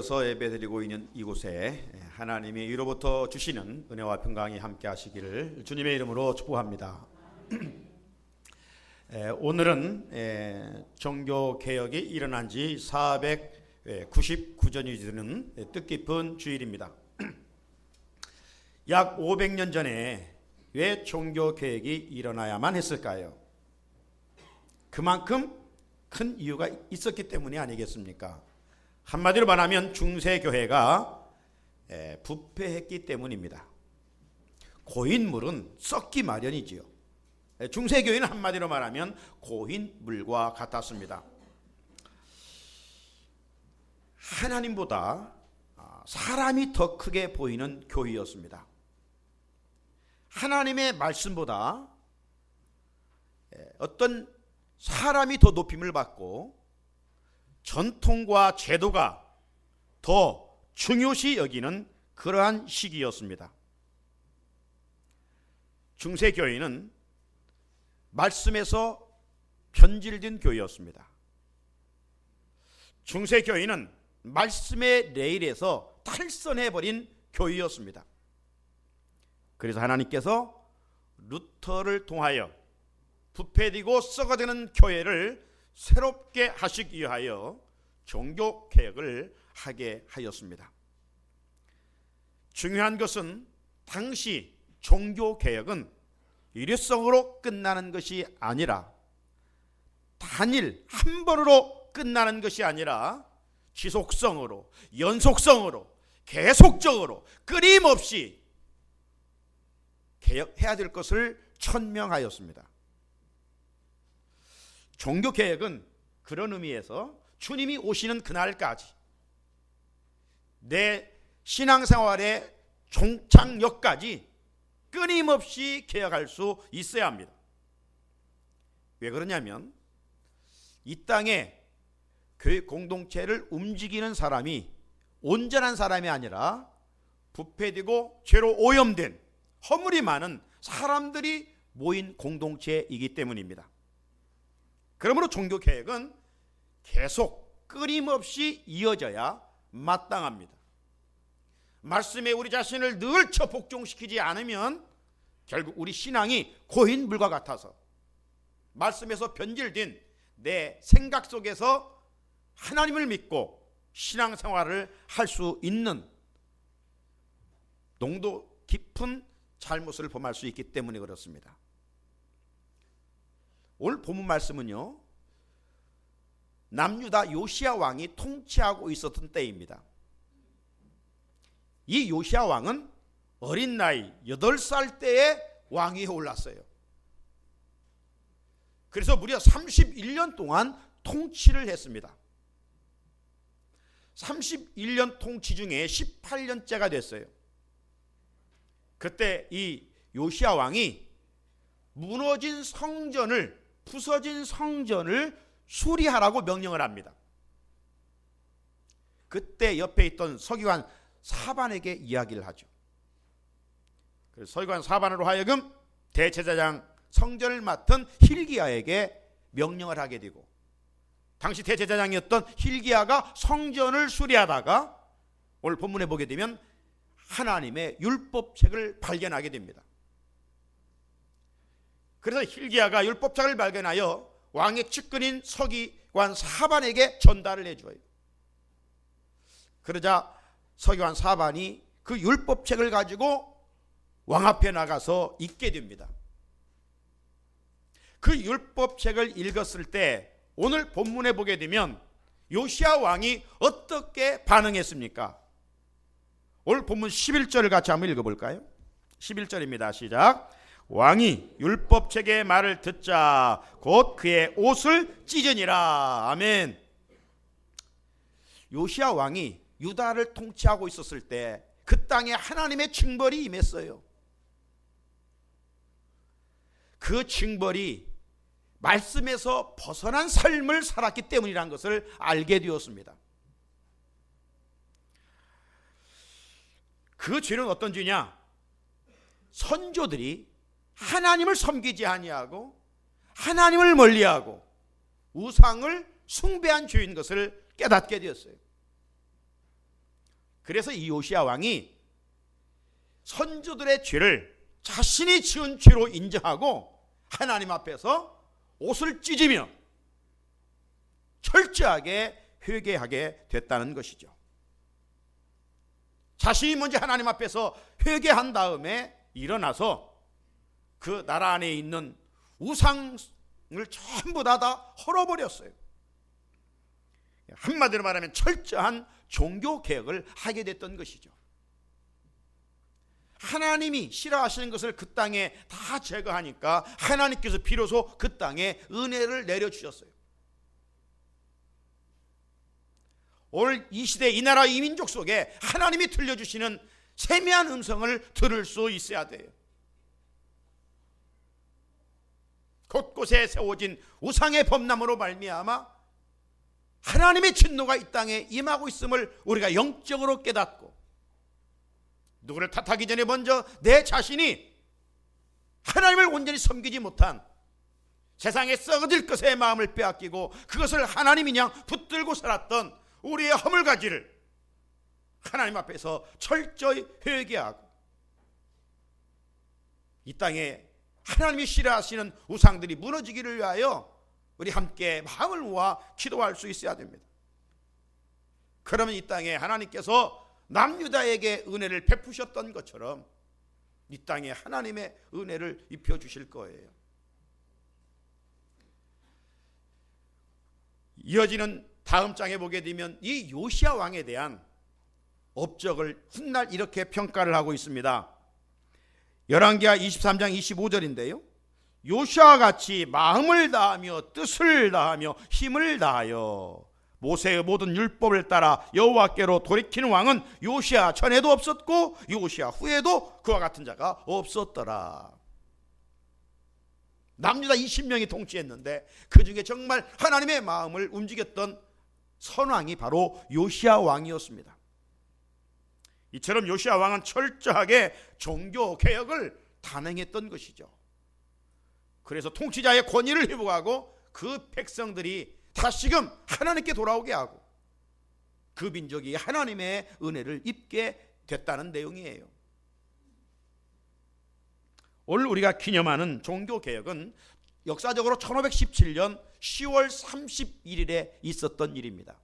서 예배드리고 있는 이곳에 하나님이 위로부터 주시는 은혜와 평강이 함께 하시기를 주님의 이름으로 축복합니다. 오늘은 종교개혁이 일어난 지 499년이 되는 뜻깊은 주일입니다. 약 500년 전에 왜 종교개혁이 일어나야만 했을까요? 그만큼 큰 이유가 있었기 때문이 아니겠습니까? 한마디로 말하면 중세교회가 부패했기 때문입니다. 고인물은 썩기 마련이지요. 중세교회는 한마디로 말하면 고인물과 같았습니다. 하나님보다 사람이 더 크게 보이는 교회였습니다. 하나님의 말씀보다 어떤 사람이 더 높임을 받고 전통과 제도가 더 중요시 여기는 그러한 시기였습니다. 중세교회는 말씀에서 변질된 교회였습니다. 중세교회는 말씀의 레일에서 탈선해버린 교회였습니다. 그래서 하나님께서 루터를 통하여 부패되고 썩어드는 교회를 새롭게 하시기 위하여 종교개혁을 하게 하였습니다. 중요한 것은 당시 종교개혁은 일회성으로 끝나는 것이 아니라 단일 한 번으로 끝나는 것이 아니라 지속성으로, 연속성으로, 계속적으로 끊임없이 개혁해야 될 것을 천명하였습니다. 종교개혁은 그런 의미에서 주님이 오시는 그날까지 내 신앙생활의 종착역까지 끊임없이 개혁할 수 있어야 합니다. 왜 그러냐면 이 땅에 교회 공동체를 움직이는 사람이 온전한 사람이 아니라 부패되고 죄로 오염된 허물이 많은 사람들이 모인 공동체이기 때문입니다. 그러므로 종교개혁은 계속 끊임없이 이어져야 마땅합니다. 말씀에 우리 자신을 늘 처복종시키지 않으면 결국 우리 신앙이 고인물과 같아서 말씀에서 변질된 내 생각 속에서 하나님을 믿고 신앙생활을 할 수 있는 농도 깊은 잘못을 범할 수 있기 때문에 그렇습니다. 오늘 본문 말씀은요, 남유다 요시야 왕이 통치하고 있었던 때입니다. 이 요시야 왕은 어린 나이 8살 때에 왕위에 올랐어요. 그래서 무려 31년 동안 통치를 했습니다. 31년 통치 중에 18년째가 됐어요. 그때 이 요시야 왕이 무너진 성전을, 부서진 성전을 수리하라고 명령을 합니다. 그때 옆에 있던 서기관 사반에게 이야기를 하죠. 그래서 서기관 사반으로 하여금 대제사장 성전을 맡은 hil기야에게 명령을 하게 되고, 당시 대제사장이었던 hil기야가 성전을 수리하다가 오늘 본문에 보게 되면 하나님의 율법책을 발견하게 됩니다. 그래서 hil기야가 율법책을 발견하여 왕의 측근인 서기관 사반에게 전달을 해줘요. 그러자 서기관 사반이 그 율법책을 가지고 왕 앞에 나가서 읽게 됩니다. 그 율법책을 읽었을 때 오늘 본문에 보게 되면 요시야 왕이 어떻게 반응했습니까? 오늘 본문 11절을 같이 한번 읽어볼까요? 11절입니다. 시작. 왕이 율법책의 말을 듣자 곧 그의 옷을 찢으니라. 아멘. 요시야 왕이 유다를 통치하고 있었을 때 그 땅에 하나님의 징벌이 임했어요. 그 징벌이 말씀에서 벗어난 삶을 살았기 때문이라는 것을 알게 되었습니다. 그 죄는 어떤 죄냐? 선조들이 하나님을 섬기지 아니하고 하나님을 멀리하고 우상을 숭배한 죄인 것을 깨닫게 되었어요. 그래서 이 요시야 왕이 선조들의 죄를 자신이 지은 죄로 인정하고 하나님 앞에서 옷을 찢으며 철저하게 회개하게 됐다는 것이죠. 자신이 먼저 하나님 앞에서 회개한 다음에 일어나서 그 나라 안에 있는 우상을 전부 다 헐어버렸어요. 한마디로 말하면 철저한 종교개혁을 하게 됐던 것이죠. 하나님이 싫어하시는 것을 그 땅에 다 제거하니까 하나님께서 비로소 그 땅에 은혜를 내려주셨어요. 오늘 이 시대 이 나라 이 민족 속에 하나님이 들려주시는 세미한 음성을 들을 수 있어야 돼요. 곳곳에 세워진 우상의 범람으로 말미암아 하나님의 진노가 이 땅에 임하고 있음을 우리가 영적으로 깨닫고, 누구를 탓하기 전에 먼저 내 자신이 하나님을 온전히 섬기지 못한 세상에 썩어질 것에 마음을 빼앗기고 그것을 하나님이냥 붙들고 살았던 우리의 허물가지를 하나님 앞에서 철저히 회개하고, 이 땅에 하나님이 싫어하시는 우상들이 무너지기를 위하여 우리 함께 마음을 모아 기도할 수 있어야 됩니다. 그러면 이 땅에 하나님께서 남유다에게 은혜를 베푸셨던 것처럼 이 땅에 하나님의 은혜를 입혀주실 거예요. 이어지는 다음 장에 보게 되면 이 요시야 왕에 대한 업적을 훗날 이렇게 평가를 하고 있습니다. 열왕기하 23장 25절인데요. 요시아와 같이 마음을 다하며 뜻을 다하며 힘을 다하여 모세의 모든 율법을 따라 여호와께로 돌이키는 왕은 요시아 전에도 없었고 요시아 후에도 그와 같은 자가 없었더라. 남유다 20명이 통치했는데 그 중에 정말 하나님의 마음을 움직였던 선왕이 바로 요시아 왕이었습니다. 이처럼 요시아 왕은 철저하게 종교 개혁을 단행했던 것이죠. 그래서 통치자의 권위를 회복하고 그 백성들이 다시금 하나님께 돌아오게 하고 그 민족이 하나님의 은혜를 입게 됐다는 내용이에요. 오늘 우리가 기념하는 종교개혁은 역사적으로 1517년 10월 31일에 있었던 일입니다.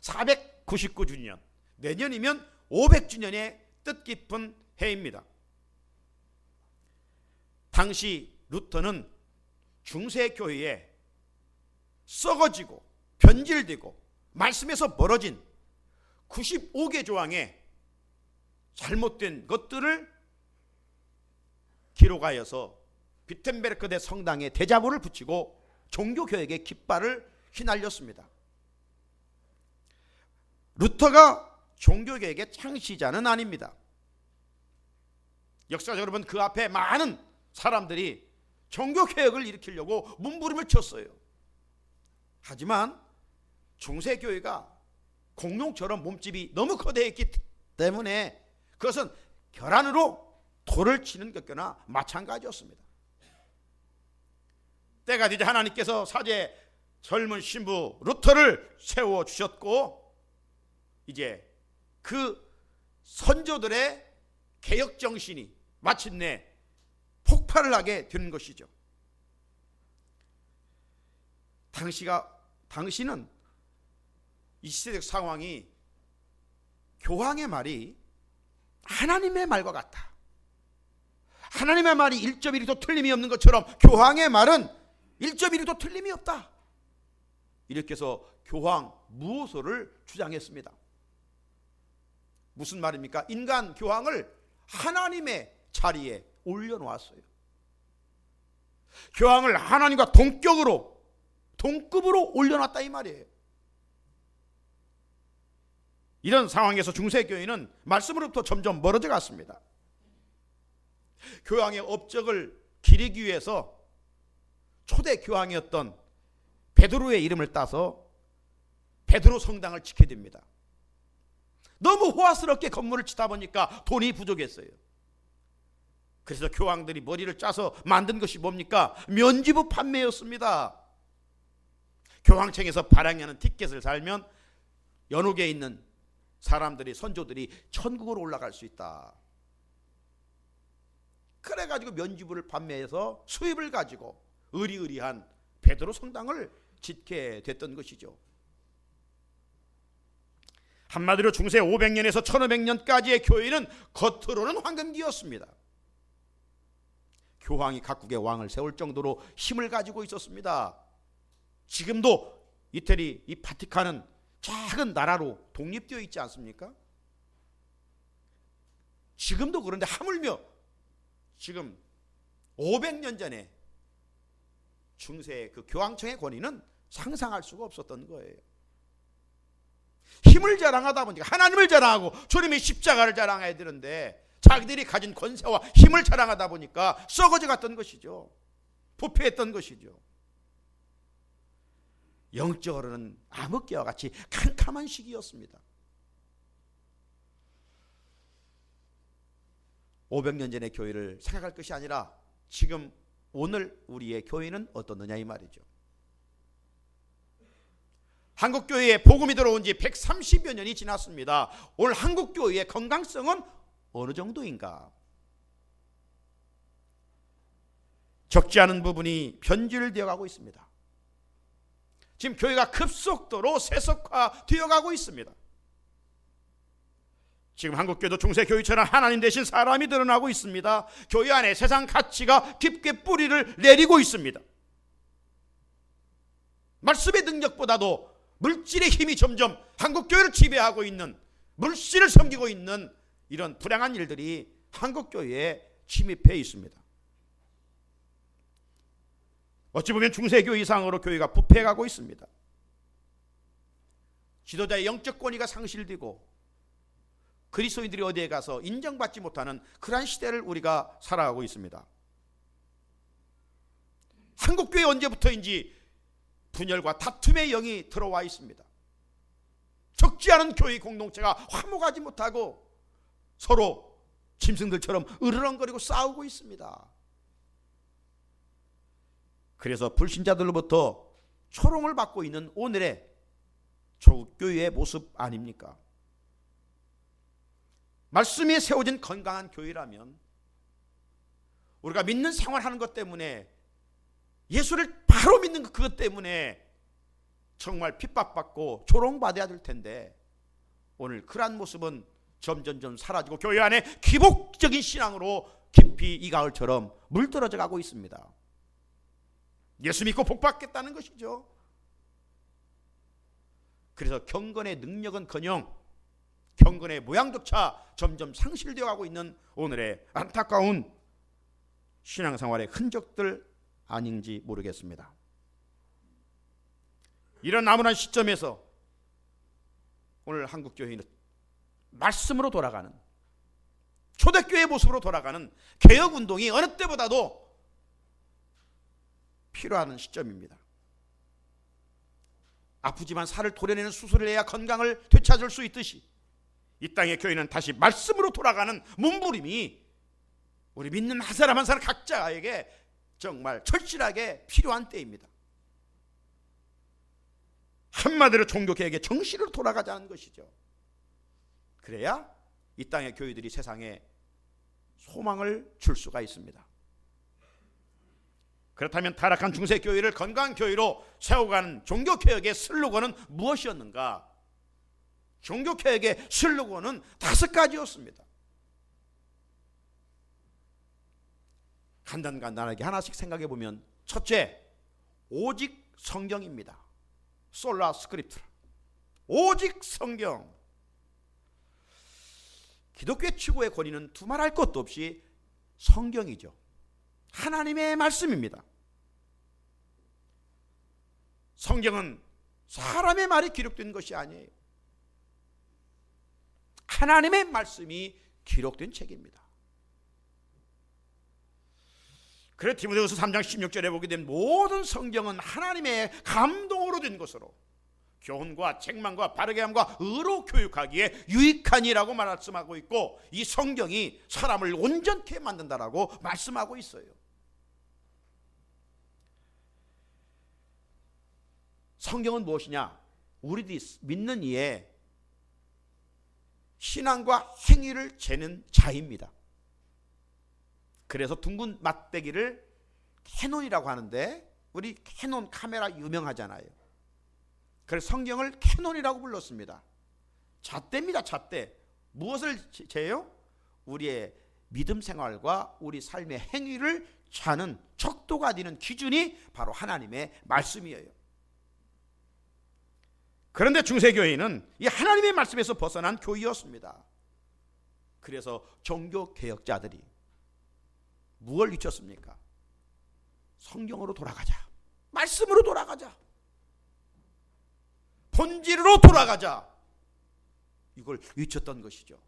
499주년, 내년이면 500주년의 뜻깊은 해입니다. 당시 루터는 중세교회에 썩어지고 변질되고 말씀에서 멀어진 95개 조항의 잘못된 것들을 기록하여서 비텐베르크 대 성당에 대자보를 붙이고 종교개혁의 깃발을 휘날렸습니다. 루터가 종교개혁의 창시자는 아닙니다. 역사적으로 보면 그 앞에 많은 사람들이 종교개혁을 일으키려고 몸부림을 쳤어요. 하지만 중세교회가 공룡처럼 몸집이 너무 거대했기 때문에 그것은 결안으로 돌을 치는 것과나 마찬가지였습니다. 때가 되자 하나님께서 사제 젊은 신부 루터를 세워주셨고 이제 그 선조들의 개혁정신이 마침내 폭발을 하게 되는 것이죠. 당시는 이 시대적 상황이 교황의 말이 하나님의 말과 같다. 하나님의 말이 1.1도 틀림이 없는 것처럼 교황의 말은 1.1도 틀림이 없다. 이렇게 해서 교황 무호소를 주장했습니다. 무슨 말입니까? 인간 교황을 하나님의 자리에 올려놓았어요. 교황을 하나님과 동급으로 올려놨다 이 말이에요. 이런 상황에서 중세교회는 말씀으로부터 점점 멀어져 갔습니다. 교황의 업적을 기리기 위해서 초대 교황이었던 베드로의 이름을 따서 베드로 성당을 짓게 됩니다. 너무 호화스럽게 건물을 짓다 보니까 돈이 부족했어요. 그래서 교황들이 머리를 짜서 만든 것이 뭡니까? 면죄부 판매였습니다. 교황청에서 발행하는 티켓을 살면 연옥에 있는 사람들이, 선조들이 천국으로 올라갈 수 있다. 그래가지고 면죄부를 판매해서 수입을 가지고 의리의리한 베드로 성당을 짓게 됐던 것이죠. 한마디로 중세 500년에서 1500년까지의 교회는 겉으로는 황금기였습니다. 교황이 각국의 왕을 세울 정도로 힘을 가지고 있었습니다. 지금도 이태리 이 바티칸은 작은 나라로 독립되어 있지 않습니까? 지금도 그런데 하물며 지금 500년 전에 중세의 그 교황청의 권위는 상상할 수가 없었던 거예요. 힘을 자랑하다 보니까 하나님을 자랑하고 주님의 십자가를 자랑해야 되는데 자기들이 가진 권세와 힘을 자랑하다 보니까 썩어져 갔던 것이죠. 부패했던 것이죠. 영적으로는 암흑기와 같이 캄캄한 시기였습니다. 500년 전의 교회를 생각할 것이 아니라 지금 오늘 우리의 교회는 어떻느냐 이 말이죠. 한국교회에 복음이 들어온 지 130여 년이 지났습니다. 오늘 한국교회의 건강성은 어느 정도인가? 적지 않은 부분이 변질되어 가고 있습니다. 지금 교회가 급속도로 세속화되어 가고 있습니다. 지금 한국교회도 중세교회처럼 하나님 대신 사람이 드러나고 있습니다. 교회 안에 세상 가치가 깊게 뿌리를 내리고 있습니다. 말씀의 능력보다도 물질의 힘이 점점 한국교회를 지배하고 있는, 물질을 섬기고 있는 이런 불행한 일들이 한국교회에 침입해 있습니다. 어찌 보면 중세교회 이상으로 교회가 부패해가고 있습니다. 지도자의 영적 권위가 상실되고 그리스도인들이 어디에 가서 인정받지 못하는 그러한 시대를 우리가 살아가고 있습니다. 한국교회 언제부터인지 분열과 다툼의 영이 들어와 있습니다. 적지 않은 교회 공동체가 화목하지 못하고 서로 짐승들처럼 으르렁거리고 싸우고 있습니다. 그래서 불신자들로부터 초롱을 받고 있는 오늘의 조국교회의 모습 아닙니까? 말씀이 세워진 건강한 교회라면 우리가 믿는 생활하는 것 때문에, 예수를 바로 믿는 그것 때문에 정말 핍박받고 조롱받아야 될 텐데 오늘 그러한 모습은 점점 사라지고 교회 안에 기복적인 신앙으로 깊이 이 가을처럼 물들어져 가고 있습니다. 예수 믿고 복받겠다는 것이죠. 그래서 경건의 능력은커녕 경건의 모양조차 점점 상실되어 가고 있는 오늘의 안타까운 신앙생활의 흔적들 아닌지 모르겠습니다. 이런 암울한 시점에서 오늘 한국교회는 말씀으로 돌아가는, 초대교회의 모습으로 돌아가는 개혁운동이 어느 때보다도 필요한 시점입니다. 아프지만 살을 도려내는 수술을 해야 건강을 되찾을 수 있듯이 이 땅의 교회는 다시 말씀으로 돌아가는 몸부림이 우리 믿는 한 사람 한 사람 각자에게 정말 절실하게 필요한 때입니다. 한마디로 종교개혁의 정신으로 돌아가자는 것이죠. 그래야 이 땅의 교회들이 세상에 소망을 줄 수가 있습니다. 그렇다면 타락한 중세교회를 건강한 교회로 세워가는 종교개혁의 슬로건은 무엇이었는가? 종교개혁의 슬로건은 5가지였습니다. 간단하게 하나씩 생각해 보면, 첫째, 오직 성경입니다. 솔라 스크립트라, 오직 성경. 기독교의 최고의 권위는 두말할 것도 없이 성경이죠. 하나님의 말씀입니다. 성경은 사람의 말이 기록된 것이 아니에요. 하나님의 말씀이 기록된 책입니다. 그래 디모데후서 3장 16절에 보게 되면 모든 성경은 하나님의 감동으로 된 것으로 교훈과 책망과 바르게 함과 의로 교육하기에 유익하니라고 말씀하고 있고, 이 성경이 사람을 온전케 만든다라고 말씀하고 있어요. 성경은 무엇이냐? 우리들이 믿는 이에 신앙과 행위를 재는 자입니다. 그래서 둥근 막대기를 캐논이라고 하는데, 우리 캐논 카메라 유명하잖아요. 그래서 성경을 캐논이라고 불렀습니다. 잣대입니다. 잣대. 무엇을 재요? 우리의 믿음 생활과 우리 삶의 행위를 자는 척도가 되는 기준이 바로 하나님의 말씀이에요. 그런데 중세교회는 이 하나님의 말씀에서 벗어난 교회였습니다. 그래서 종교개혁자들이 무엇을 외쳤습니까? 성경으로 돌아가자, 말씀으로 돌아가자, 본질로 돌아가자, 이걸 외쳤던 것이죠.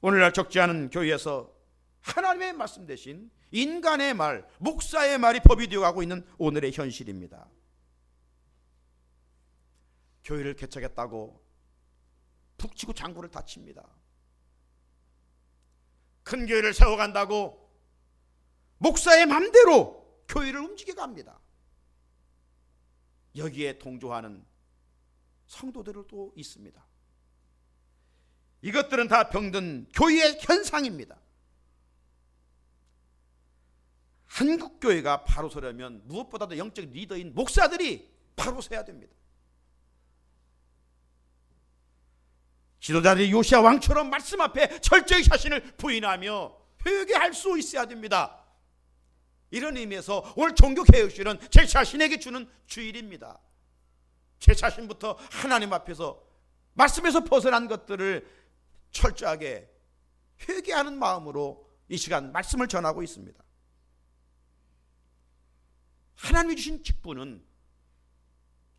오늘날 적지 않은 교회에서 하나님의 말씀 대신 인간의 말, 목사의 말이 법이 되어가고 있는 오늘의 현실입니다. 교회를 개척했다고 북치고 장구를 다칩니다. 큰 교회를 세워간다고 목사의 맘대로 교회를 움직여 갑니다. 여기에 동조하는 성도들도 있습니다. 이것들은 다 병든 교회의 현상입니다. 한국교회가 바로 서려면 무엇보다도 영적 리더인 목사들이 바로 서야 됩니다. 지도자들이 요시야 왕처럼 말씀 앞에 철저히 자신을 부인하며 회개할 수 있어야 됩니다. 이런 의미에서 오늘 종교개혁주일은 제 자신에게 주는 주일입니다. 제 자신부터 하나님 앞에서 말씀에서 벗어난 것들을 철저하게 회개하는 마음으로 이 시간 말씀을 전하고 있습니다. 하나님이 주신 직분은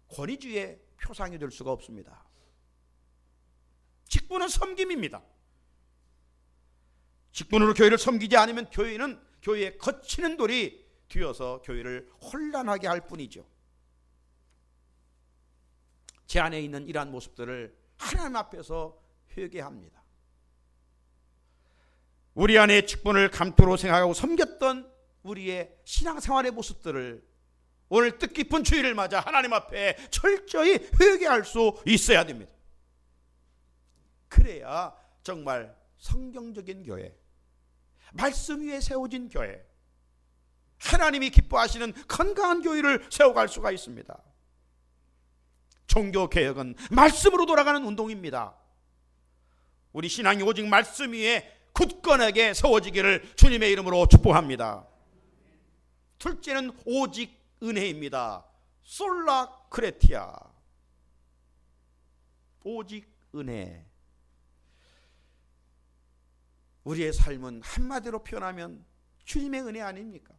권위주의의 표상이 될 수가 없습니다. 직분은 섬김입니다. 직분으로 교회를 섬기지 않으면 교회에 거치는 돌이 되어서 교회를 혼란하게 할 뿐이죠. 제 안에 있는 이러한 모습들을 하나님 앞에서 회개합니다. 우리 안에 직분을 감투로 생각하고 섬겼던 우리의 신앙생활의 모습들을 오늘 뜻깊은 주일을 맞아 하나님 앞에 철저히 회개할 수 있어야 됩니다. 그래야 정말 성경적인 교회, 말씀 위에 세워진 교회, 하나님이 기뻐하시는 건강한 교회를 세워갈 수가 있습니다. 종교개혁은 말씀으로 돌아가는 운동입니다. 우리 신앙이 오직 말씀 위에 굳건하게 세워지기를 주님의 이름으로 축복합니다. 둘째는 오직 은혜입니다. 솔라 크레티아, 오직 은혜. 우리의 삶은 한마디로 표현하면 주님의 은혜 아닙니까?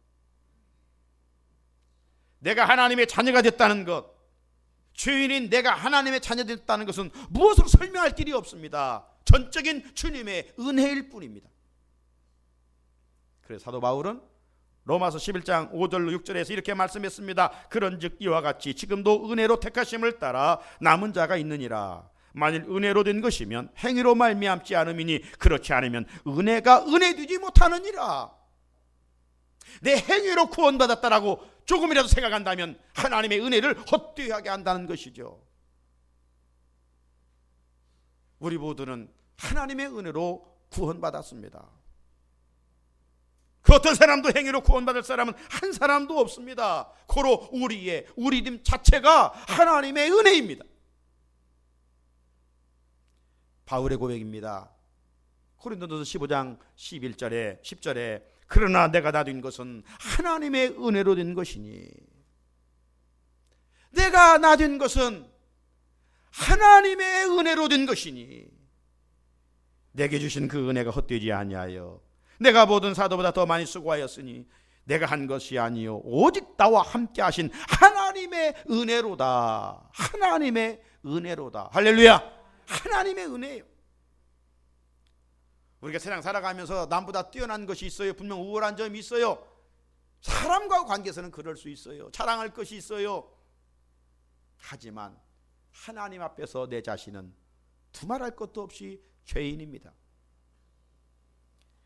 내가 하나님의 자녀가 됐다는 것, 죄인인 내가 하나님의 자녀가 됐다는 것은 무엇으로 설명할 길이 없습니다. 전적인 주님의 은혜일 뿐입니다. 그래서 사도 바울은 로마서 11장 5절로 6절에서 이렇게 말씀했습니다. 그런즉 이와 같이 지금도 은혜로 택하심을 따라 남은 자가 있느니라. 만일 은혜로 된 것이면 행위로 말미암지 않음이니 그렇지 않으면 은혜가 은혜되지 못하느니라. 내 행위로 구원받았다라고 조금이라도 생각한다면 하나님의 은혜를 헛되이 하게 한다는 것이죠. 우리 모두는 하나님의 은혜로 구원받았습니다. 그 어떤 사람도 행위로 구원받을 사람은 한 사람도 없습니다. 고로 우리 믿음 자체가 하나님의 은혜입니다. 바울의 고백입니다. 고린도전서 15장 11절에 10절에 그러나 내가 다 된 것은 하나님의 은혜로 된 것이니, 내가 나 된 것은 하나님의 은혜로 된 것이니 내게 주신 그 은혜가 헛되지 아니하여 내가 모든 사도보다 더 많이 수고하였으니 내가 한 것이 아니요 오직 나와 함께 하신 하나님의 은혜로다. 하나님의 은혜로다. 할렐루야. 하나님의 은혜예요. 우리가 세상 살아가면서 남보다 뛰어난 것이 있어요. 분명 우월한 점이 있어요. 사람과 관계에서는 그럴 수 있어요. 자랑할 것이 있어요. 하지만 하나님 앞에서 내 자신은 두말할 것도 없이 죄인입니다.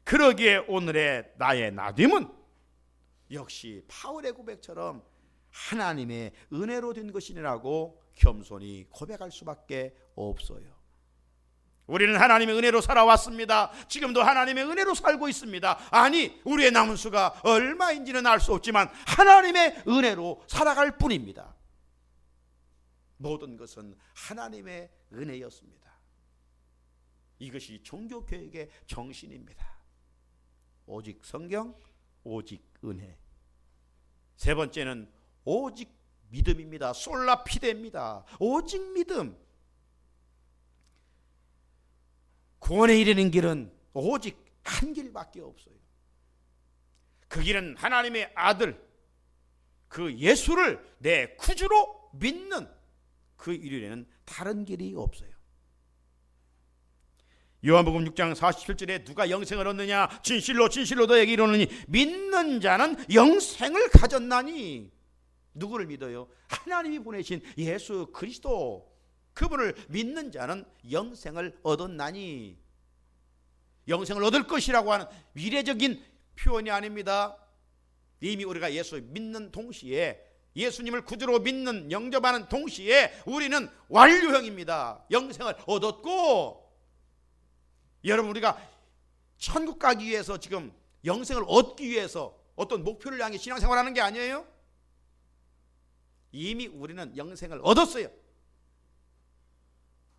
그러기에 오늘의 나의 나됨은 역시 바울의 고백처럼 하나님의 은혜로 된 것이라고 겸손히 고백할 수밖에 없어요. 우리는 하나님의 은혜로 살아왔습니다. 지금도 하나님의 은혜로 살고 있습니다. 아니, 우리의 남은 수가 얼마인지는 알 수 없지만 하나님의 은혜로 살아갈 뿐입니다. 모든 것은 하나님의 은혜였습니다. 이것이 종교개혁의 정신입니다. 오직 성경, 오직 은혜. 세 번째는 오직 믿음입니다. 솔라 피데입니다. 오직 믿음. 구원에 이르는 길은 오직 한 길밖에 없어요. 그 길은 하나님의 아들, 그 예수를 내 구주로 믿는 그 이르는 다른 길이 없어요. 요한복음 6장 47절에 누가 영생을 얻느냐? 진실로 진실로 너에게 이르노니 믿는 자는 영생을 가졌나니. 누구를 믿어요? 하나님이 보내신 예수 그리스도, 그분을 믿는 자는 영생을 얻었나니. 영생을 얻을 것이라고 하는 미래적인 표현이 아닙니다. 이미 우리가 예수 믿는 동시에, 예수님을 구주로 믿는, 영접하는 동시에 우리는 완료형입니다. 영생을 얻었고, 여러분, 우리가 천국 가기 위해서 지금 영생을 얻기 위해서 어떤 목표를 향해 신앙생활하는 게 아니에요. 이미 우리는 영생을 얻었어요.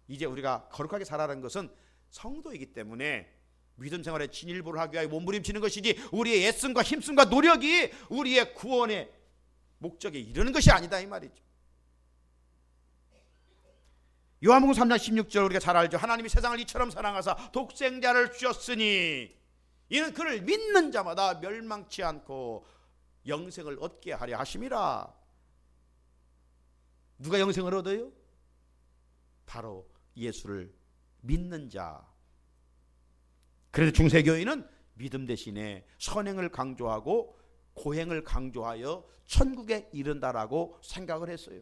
이제 우리가 거룩하게 살아가는 것은 성도이기 때문에 믿음 생활에 진일보를 하기 위하여 몸부림치는 것이지, 우리의 애씀과 힘씀과 노력이 우리의 구원의 목적에 이르는 것이 아니다, 이 말이죠. 요한복음 3장 16절 우리가 잘 알죠. 하나님이 세상을 이처럼 사랑하사 독생자를 주셨으니 이는 그를 믿는 자마다 멸망치 않고 영생을 얻게 하려 하심이라. 누가 영생을 얻어요? 바로 예수를 믿는 자. 그래서 중세교회는 믿음 대신에 선행을 강조하고 고행을 강조하여 천국에 이른다라고 생각을 했어요.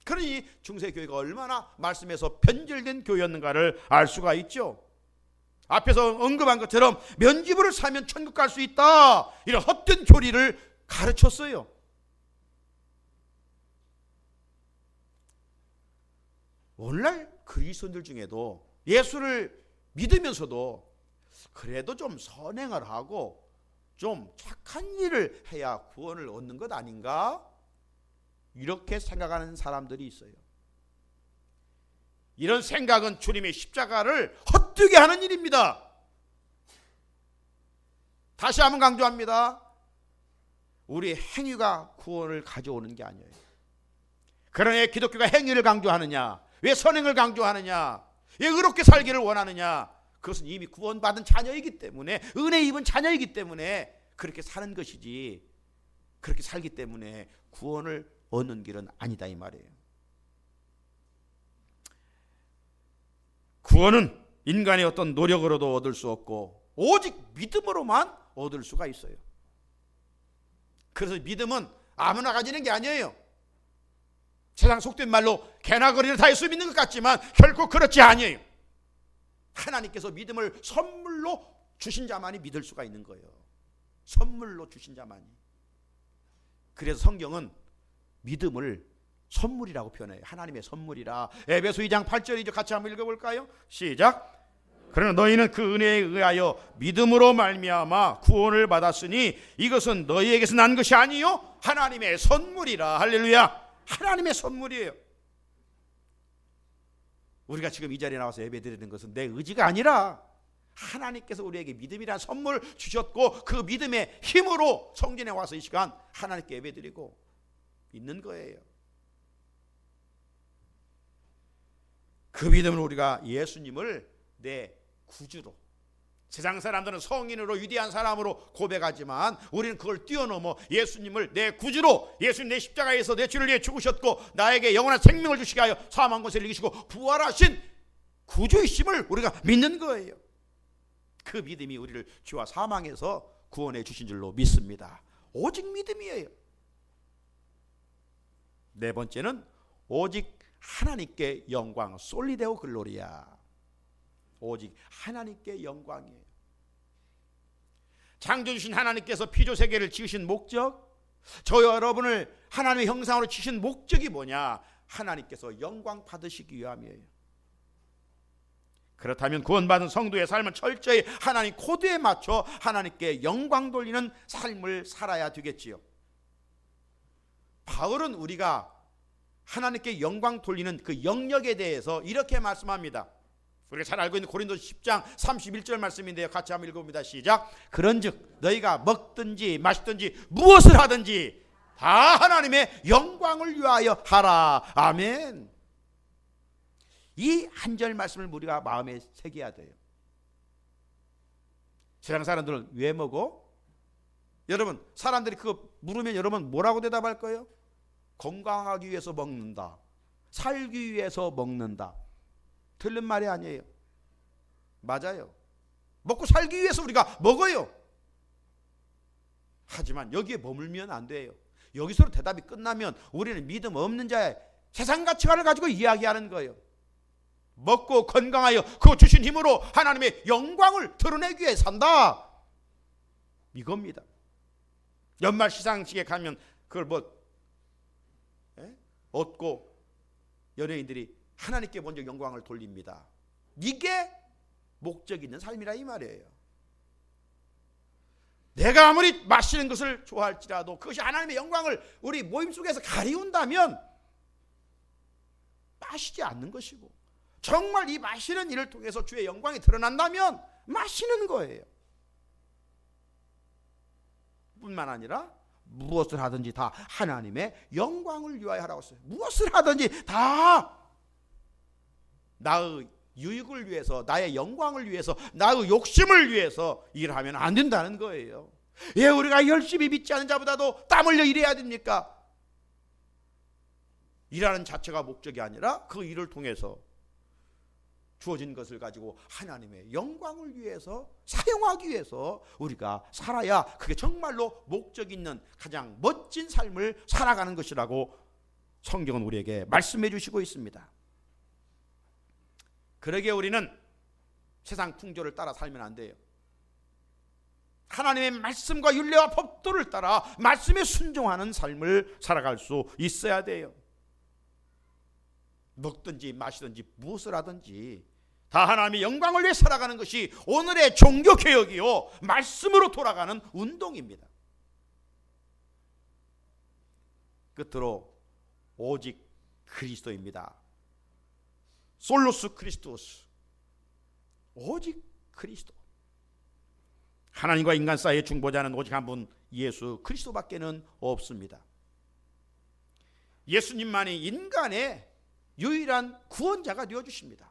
그러니 중세교회가 얼마나 말씀에서 변절된 교회였는가를 알 수가 있죠. 앞에서 언급한 것처럼 면죄부를 사면 천국 갈 수 있다, 이런 헛된 교리를 가르쳤어요. 오늘날 그리스도인들 중에도 예수를 믿으면서도 그래도 좀 선행을 하고 좀 착한 일을 해야 구원을 얻는 것 아닌가? 이렇게 생각하는 사람들이 있어요. 이런 생각은 주님의 십자가를 헛되게 하는 일입니다. 다시 한번 강조합니다. 우리 행위가 구원을 가져오는 게 아니에요. 그러나 기독교가 행위를 강조하느냐? 왜 선행을 강조하느냐? 왜 의롭게 살기를 원하느냐? 그것은 이미 구원받은 자녀이기 때문에, 은혜 입은 자녀이기 때문에 그렇게 사는 것이지, 그렇게 살기 때문에 구원을 얻는 길은 아니다, 이 말이에요. 구원은 인간의 어떤 노력으로도 얻을 수 없고 오직 믿음으로만 얻을 수가 있어요. 그래서 믿음은 아무나 가지는 게 아니에요. 세상 속된 말로 개나 거리를 다 예수 믿는 것 같지만 결코 그렇지 아니에요. 하나님께서 믿음을 선물로 주신 자만이 믿을 수가 있는 거예요. 선물로 주신 자만이. 그래서 성경은 믿음을 선물이라고 표현해요. 하나님의 선물이라. 에베소 2장 8절이죠. 같이 한번 읽어볼까요? 시작. 그러나 너희는 그 은혜에 의하여 믿음으로 말미암아 구원을 받았으니 이것은 너희에게서 난 것이 아니요 하나님의 선물이라. 할렐루야. 하나님의 선물이에요. 우리가 지금 이 자리에 나와서 예배드리는 것은 내 의지가 아니라 하나님께서 우리에게 믿음이라는 선물 주셨고, 그 믿음의 힘으로 성전에 와서 이 시간 하나님께 예배드리고 있는 거예요. 그 믿음으로 우리가 예수님을 내 구주로, 세상 사람들은 성인으로 위대한 사람으로 고백하지만 우리는 그걸 뛰어넘어 예수님을 내 구주로, 예수님 내 십자가에서 내 죄를 위해 죽으셨고 나에게 영원한 생명을 주시게 하여 사망 권세를 이기시고 부활하신 구주이심을 우리가 믿는 거예요. 그 믿음이 우리를 죄와 사망에서 구원해 주신 줄로 믿습니다. 오직 믿음이에요. 네 번째는 오직 하나님께 영광, 솔리데오 글로리아. 오직 하나님께 영광이에요. 창조주신 하나님께서 피조세계를 지으신 목적, 저 여러분을 하나님의 형상으로 지으신 목적이 뭐냐? 하나님께서 영광 받으시기 위함이에요. 그렇다면 구원받은 성도의 삶은 철저히 하나님 코드에 맞춰 하나님께 영광 돌리는 삶을 살아야 되겠지요. 바울은 우리가 하나님께 영광 돌리는 그 영역에 대해서 이렇게 말씀합니다. 우리가 잘 알고 있는 고린도서 10장 31절 말씀인데요. 같이 한번 읽어봅니다. 시작. 그런즉 너희가 먹든지 마시든지 무엇을 하든지 다 하나님의 영광을 위하여 하라. 아멘. 이 한 절 말씀을 우리가 마음에 새겨야 돼요. 세상 사람들은 왜 먹어? 여러분, 사람들이 그거 물으면 여러분 뭐라고 대답할 거예요? 건강하기 위해서 먹는다. 살기 위해서 먹는다. 틀린 말이 아니에요. 맞아요. 먹고 살기 위해서 우리가 먹어요. 하지만 여기에 머물면 안 돼요. 여기서 대답이 끝나면 우리는 믿음 없는 자의 세상 가치관을 가지고 이야기하는 거예요. 먹고 건강하여 그 주신 힘으로 하나님의 영광을 드러내기 위해 산다. 이겁니다. 연말 시상식에 가면 그걸 얻고 연예인들이 하나님께 먼저 영광을 돌립니다. 이게 목적 있는 삶이라 이 말이에요. 내가 아무리 마시는 것을 좋아할지라도 그것이 하나님의 영광을 우리 모임 속에서 가리운다면 마시지 않는 것이고, 정말 이 마시는 일을 통해서 주의 영광이 드러난다면 마시는 거예요. 뿐만 아니라 무엇을 하든지 다 하나님의 영광을 위하여 하라고 했어요. 무엇을 하든지 다 나의 유익을 위해서, 나의 영광을 위해서, 나의 욕심을 위해서 일하면 안 된다는 거예요. 왜 우리가 열심히 믿지 않은 자보다도 땀 흘려 일해야 됩니까? 일하는 자체가 목적이 아니라 그 일을 통해서 주어진 것을 가지고 하나님의 영광을 위해서 사용하기 위해서 우리가 살아야 그게 정말로 목적 있는 가장 멋진 삶을 살아가는 것이라고 성경은 우리에게 말씀해 주시고 있습니다. 그러기에 우리는 세상 풍조를 따라 살면 안 돼요. 하나님의 말씀과 율례와 법도를 따라 말씀에 순종하는 삶을 살아갈 수 있어야 돼요. 먹든지 마시든지 무엇을 하든지 다 하나님의 영광을 위해 살아가는 것이 오늘의 종교개혁이요, 말씀으로 돌아가는 운동입니다. 끝으로 오직 그리스도입니다. 솔로스 크리스토스, 오직 그리스도. 하나님과 인간 사이의 중보자는 오직 한 분, 예수 그리스도밖에는 없습니다. 예수님만이 인간의 유일한 구원자가 되어주십니다.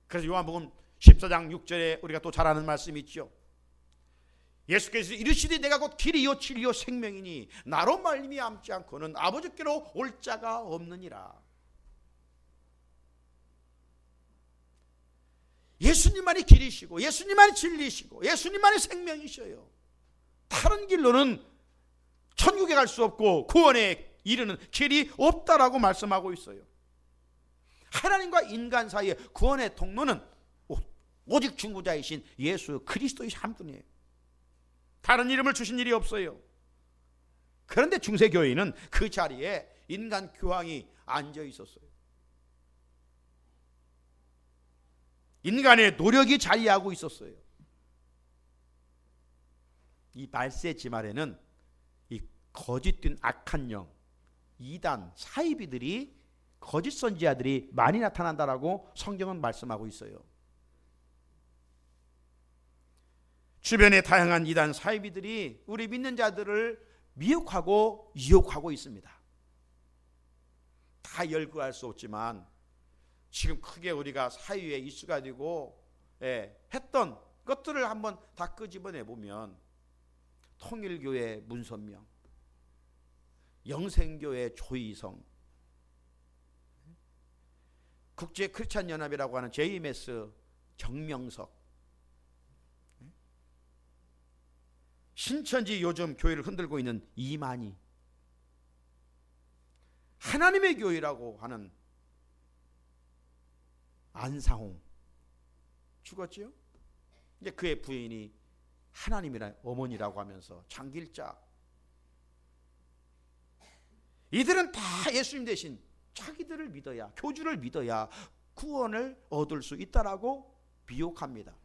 그래서 요한복음 14장 6절에 우리가 또 잘 아는 말씀이 있죠. 예수께서 이르시되 내가 곧 길이요 진리요 생명이니 나로 말미암지 않고는 아버지께로 올 자가 없느니라. 예수님만이 길이시고 예수님만이 진리시고 예수님만이 생명이셔요. 다른 길로는 천국에 갈 수 없고 구원에 이르는 길이 없다라고 말씀하고 있어요. 하나님과 인간 사이의 구원의 통로는 오직 중보자이신 예수 그리스도의 한 분이에요. 다른 이름을 주신 일이 없어요. 그런데 중세교회는 그 자리에 인간 교황이 앉아 있었어요. 인간의 노력이 자리하고 있었어요. 이 말세 지말에는 이 거짓된 악한 영, 이단, 사이비들이, 거짓 선지자들이 많이 나타난다라고 성경은 말씀하고 있어요. 주변에 다양한 이단, 사이비들이 우리 믿는 자들을 미혹하고 유혹하고 있습니다. 다 열거할 수 없지만 지금 크게 우리가 사회에 이슈가 되고 했던 것들을 한번 다 끄집어내 보면 통일교회 문선명, 영생교회 조희성, 국제 크리스찬 연합이라고 하는 JMS 정명석, 신천지 요즘 교회를 흔들고 있는 이만희, 하나님의 교회라고 하는 안상홍 죽었지요? 이제 그의 부인이 하나님이라 어머니라고 하면서 장길자, 이들은 다 예수님 대신 자기들을 믿어야, 교주를 믿어야 구원을 얻을 수 있다라고 미혹합니다.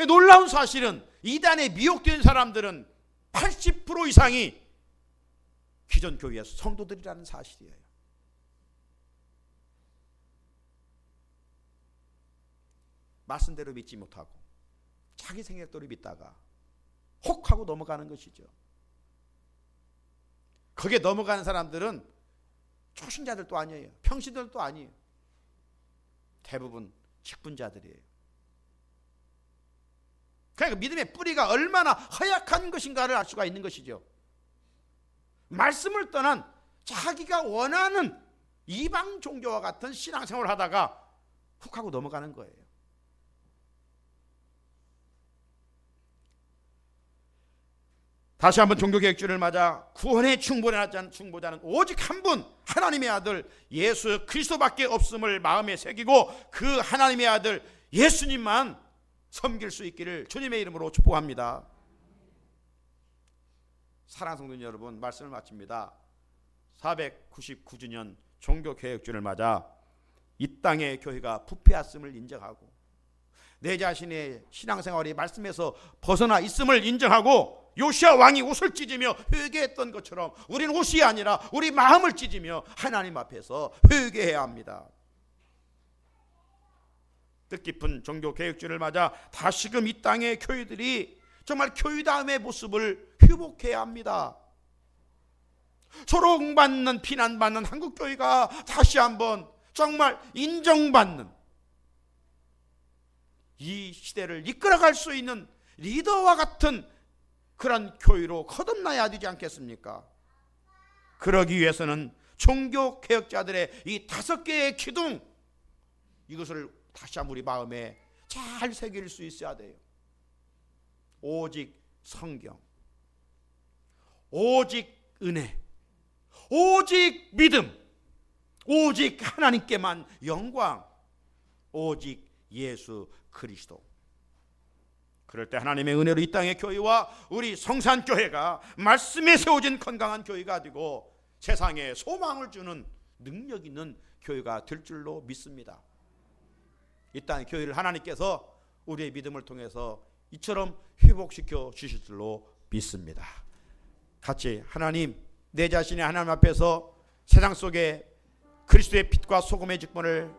놀라운 사실은 이단에 미혹된 사람들은 80% 이상이 기존 교회의 성도들이라는 사실이에요. 말씀대로 믿지 못하고 자기 생각대로 믿다가 혹하고 넘어가는 것이죠. 거기에 넘어가는 사람들은 초신자들도 아니에요. 평신들도 아니에요. 대부분 직분자들이에요. 그러니까 믿음의 뿌리가 얼마나 허약한 것인가를 알 수가 있는 것이죠. 말씀을 떠난 자기가 원하는 이방 종교와 같은 신앙생활을 하다가 훅 하고 넘어가는 거예요. 다시 한번 종교개혁주를 맞아 구원의 충보자는 오직 한 분, 하나님의 아들 예수 그리스도밖에 없음을 마음에 새기고 그 하나님의 아들 예수님만 섬길 수 있기를 주님의 이름으로 축복합니다. 사랑하는 성도 여러분, 말씀을 마칩니다. 499주년 종교개혁주를 맞아 이 땅의 교회가 부패했음을 인정하고 내 자신의 신앙생활이 말씀에서 벗어나 있음을 인정하고 요시야 왕이 옷을 찢으며 회개했던 것처럼 우리는 옷이 아니라 우리 마음을 찢으며 하나님 앞에서 회개해야 합니다. 뜻깊은 종교개혁주를 맞아 다시금 이 땅의 교회들이 정말 교회다움의 모습을 회복해야 합니다. 조롱받는 비난받는 한국교회가 다시 한번 정말 인정받는 이 시대를 이끌어갈 수 있는 리더와 같은 그런 교회로 거듭나야 되지 않겠습니까? 그러기 위해서는 종교개혁자들의 이 5개의 기둥, 이것을 다시 한번 우리 마음에 잘 새길 수 있어야 돼요. 오직 성경, 오직 은혜, 오직 믿음, 오직 하나님께만 영광, 오직 예수 그리스도. 그럴 때 하나님의 은혜로 이 땅의 교회와 우리 성산교회가 말씀에 세워진 건강한 교회가 되고 세상에 소망을 주는 능력 있는 교회가 될 줄로 믿습니다. 이 땅의 교회를 하나님께서 우리의 믿음을 통해서 이처럼 회복시켜 주실 줄로 믿습니다. 같이 하나님, 내 자신이 하나님 앞에서 세상 속에 그리스도의 빛과 소금의 직분을